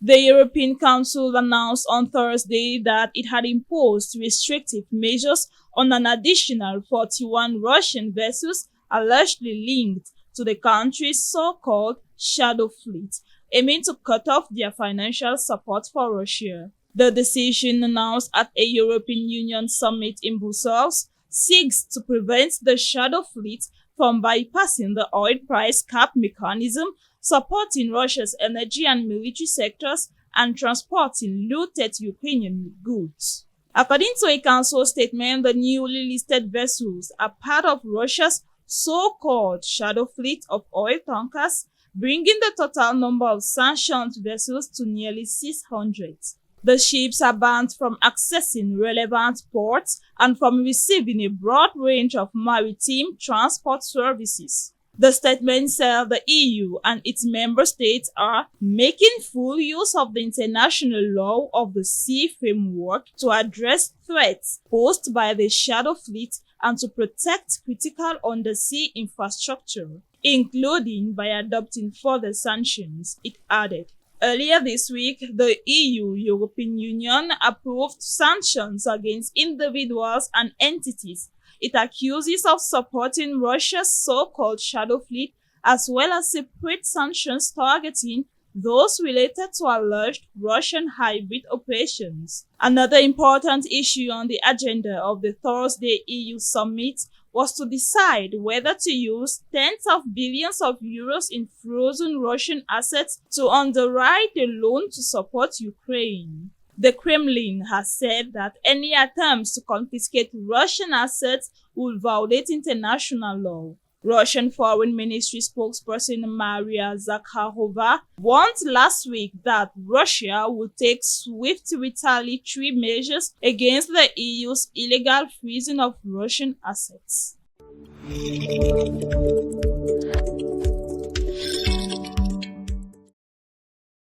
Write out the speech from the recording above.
The European Council announced on Thursday that it had imposed restrictive measures on an additional 41 Russian vessels allegedly linked to the country's so-called shadow fleet, aiming to cut off their financial support for Russia. The decision, announced at a European Union summit in Brussels, seeks to prevent the shadow fleet from bypassing the oil price cap mechanism, supporting Russia's energy and military sectors, and transporting looted Ukrainian goods. According to a council statement, the newly listed vessels are part of Russia's so-called shadow fleet of oil tankers, bringing the total number of sanctioned vessels to nearly 600. The ships are banned from accessing relevant ports and from receiving a broad range of maritime transport services. The statement said the EU and its member states are making full use of the international law of the sea framework to address threats posed by the shadow fleet and to protect critical undersea infrastructure, including by adopting further sanctions, it added. Earlier this week, the European Union, approved sanctions against individuals and entities it accuses of supporting Russia's so-called shadow fleet, as well as separate sanctions targeting those related to alleged Russian hybrid operations. Another important issue on the agenda of the Thursday EU summit was to decide whether to use tens of billions of euros in frozen Russian assets to underwrite a loan to support Ukraine. The Kremlin has said that any attempts to confiscate Russian assets would violate international law. Russian Foreign Ministry spokesperson Maria Zakharova warned last week that Russia would take swift retaliatory measures against the EU's illegal freezing of Russian assets.